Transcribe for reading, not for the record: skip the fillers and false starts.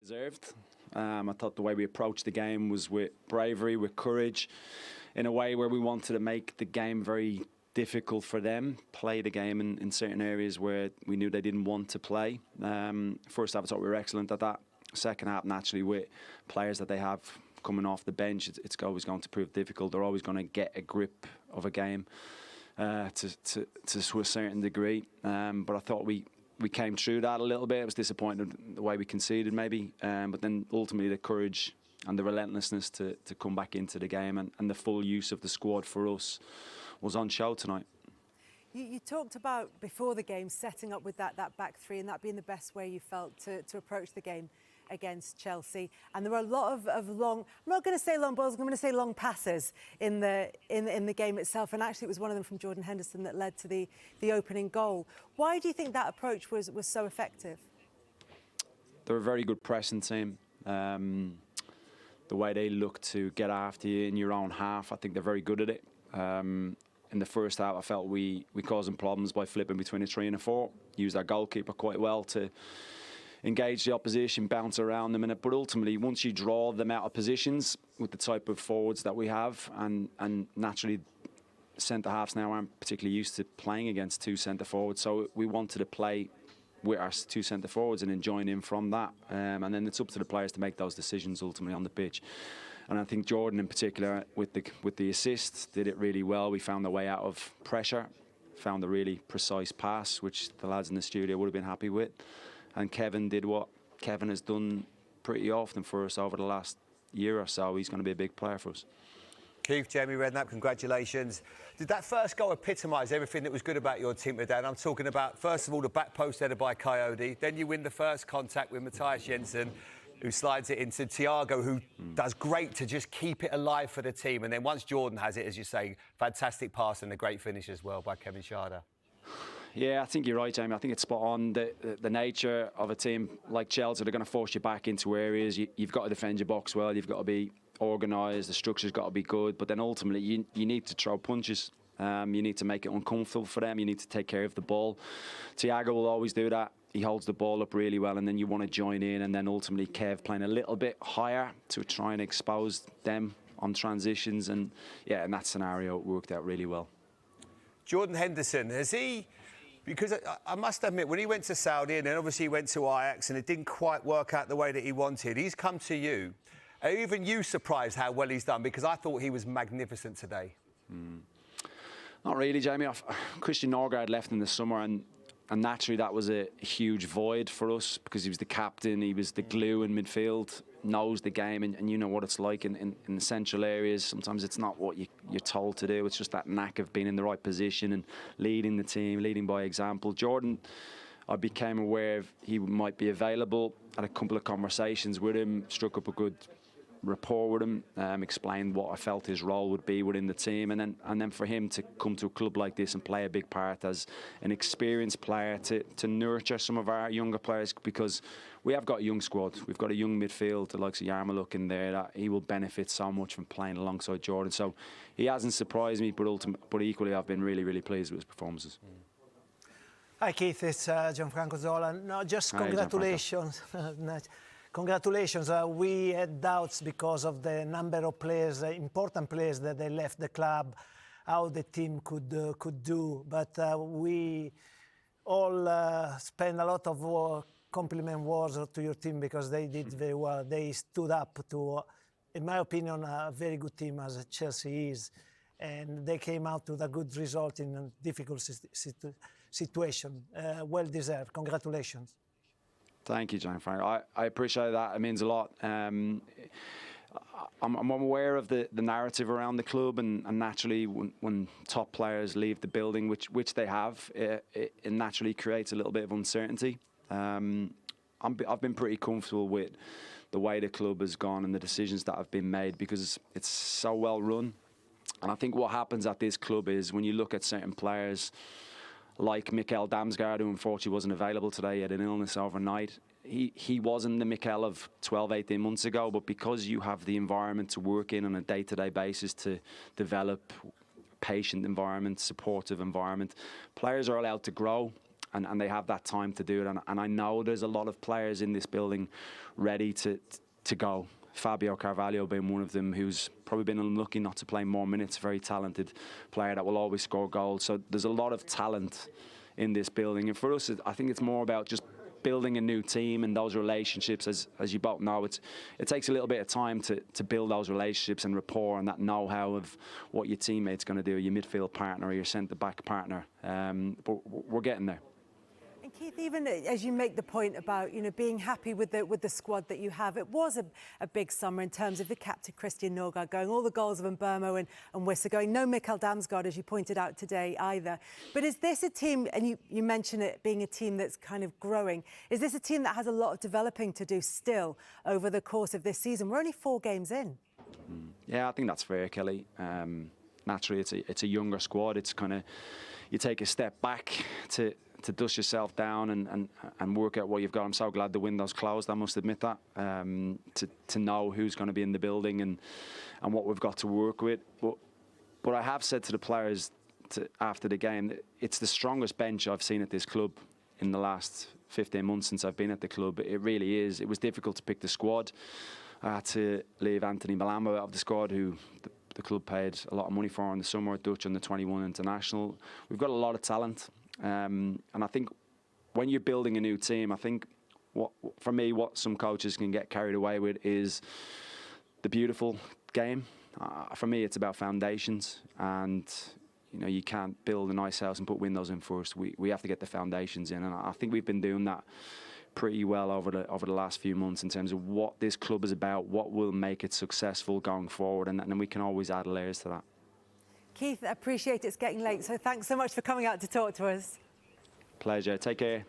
deserved. I thought the way we approached the game was with bravery, with courage, in a way where we wanted to make the game very difficult for them, play the game in certain areas where we knew they didn't want to play. First half, I thought we were excellent at that. Second half, naturally, with players that they have coming off the bench, it's always going to prove difficult. They're always going to get a grip of a game to a certain degree. But I thought we came through that a little bit. I was disappointed the way we conceded, maybe. But then ultimately the courage and the relentlessness to come back into the game and the full use of the squad for us was on show tonight. You talked about, before the game, setting up with that back three and that being the best way you felt to approach the game against Chelsea. And there were a lot of long, I'm not going to say long balls, I'm going to say long passes in the game itself. And actually it was one of them from Jordan Henderson that led to the opening goal. Why do you think that approach was so effective? They're a very good pressing team. The way they look to get after you in your own half, I think they're very good at it. In the first half, I felt we caused them problems by flipping between a 3 and a 4. Used our goalkeeper quite well to engage the opposition, bounce around them. But ultimately, once you draw them out of positions with the type of forwards that we have, and naturally, centre-halves now aren't particularly used to playing against two centre-forwards, so we wanted to play with our two centre-forwards and then join in from that. And then it's up to the players to make those decisions ultimately on the pitch. And I think Jordan in particular, with the assist, did it really well. We found the way out of pressure, found a really precise pass, which the lads in the studio would have been happy with. And Kevin did what Kevin has done pretty often for us over the last year or so. He's going to be a big player for us. Keith, Jamie Redknapp, congratulations. Did that first goal epitomise everything that was good about your team today? And I'm talking about, first of all, the back post header by Coyote. Then you win the first contact with Matthias Jensen, who slides it into Thiago, who does great to just keep it alive for the team. And then once Jordan has it, as you say, fantastic pass and a great finish as well by Kevin Schade. Yeah, I think you're right, Jamie. I think it's spot on. The nature of a team like Chelsea, they're going to force you back into areas. You've got to defend your box well. You've got to be organised. The structure's got to be good. But then ultimately, you need to throw punches. You need to make it uncomfortable for them. You need to take care of the ball. Thiago will always do that. He holds the ball up really well, and then you want to join in, and then ultimately Kev playing a little bit higher to try and expose them on transitions. And yeah, in that scenario, it worked out really well. Jordan Henderson, has he... Because I must admit, when he went to Saudi and then obviously he went to Ajax and it didn't quite work out the way that he wanted, he's come to you. Are even you surprised how well he's done? Because I thought he was magnificent today. Not really, Jamie. Christian Norgard left in the summer, and naturally that was a huge void for us because he was the captain, he was the glue in midfield, knows the game, and you know what it's like in the central areas. Sometimes it's not what you're told to do. It's just that knack of being in the right position and leading the team, leading by example. Jordan, I became aware of he might be available. Had a couple of conversations with him, struck up a good rapport with him, explained what I felt his role would be within the team, and then for him to come to a club like this and play a big part as an experienced player to nurture some of our younger players, because we have got a young squad. We've got a young midfield, the likes of Yarmouk in there, that he will benefit so much from playing alongside Jordan. So he hasn't surprised me, but equally I've been really, really pleased with his performances. Hi Keith, it's Gianfranco Zola. No, just congratulations. Congratulations. We had doubts because of the number of players, important players that they left the club, how the team could do. But we all spend a lot of compliment words to your team because they did very well. They stood up to, in my opinion, a very good team as Chelsea is. And they came out with a good result in a difficult situation. Well deserved. Congratulations. Thank you, Gianfranco. I appreciate that. It means a lot. I'm aware of the narrative around the club, and naturally, when top players leave the building, which they have, it naturally creates a little bit of uncertainty. I've been pretty comfortable with the way the club has gone and the decisions that have been made because it's so well run. And I think what happens at this club is when you look at certain players, like Mikel Damsgaard, who unfortunately wasn't available today, he had an illness overnight. He wasn't the Mikel of 12, 18 months ago, but because you have the environment to work in on a day-to-day basis to develop patient environment, supportive environment, players are allowed to grow and they have that time to do it. And I know there's a lot of players in this building ready to go. Fabio Carvalho being one of them, who's probably been unlucky not to play more minutes. Very talented player that will always score goals. So there's a lot of talent in this building. And for us, I think it's more about just building a new team and those relationships. As you both know, it takes a little bit of time to build those relationships and rapport and that know-how of what your teammate's going to do, your midfield partner or your centre-back partner. But we're getting there. And Keith, even as you make the point about, you know, being happy with the squad that you have, it was a big summer in terms of the captain Christian Norgard going, all the goals of Mbermo and Wissa going, no Mikkel Damsgaard, as you pointed out today, either. But is this a team, and you mentioned it being a team that's kind of growing, is this a team that has a lot of developing to do still over the course of this season? We're only 4 games in. Yeah, I think that's fair, Kelly. Naturally, it's a younger squad. It's kind of, you take a step back to dust yourself down and work out what you've got. I'm so glad the window's closed, I must admit that, to know who's going to be in the building and what we've got to work with. But I have said to the players after the game, it's the strongest bench I've seen at this club in the last 15 months since I've been at the club. It really is. It was difficult to pick the squad. I had to leave Anthony Malambo out of the squad, who the club paid a lot of money for in the summer, Dutch under 21 international. We've got a lot of talent. And I think when you're building a new team, I think for me, what some coaches can get carried away with is the beautiful game. For me, it's about foundations, and you know, you can't build a nice house and put windows in first. We have to get the foundations in, and I think we've been doing that pretty well over the last few months in terms of what this club is about, what will make it successful going forward, and then we can always add layers to that. Keith, I appreciate it's getting late, so thanks so much for coming out to talk to us. Pleasure. Take care.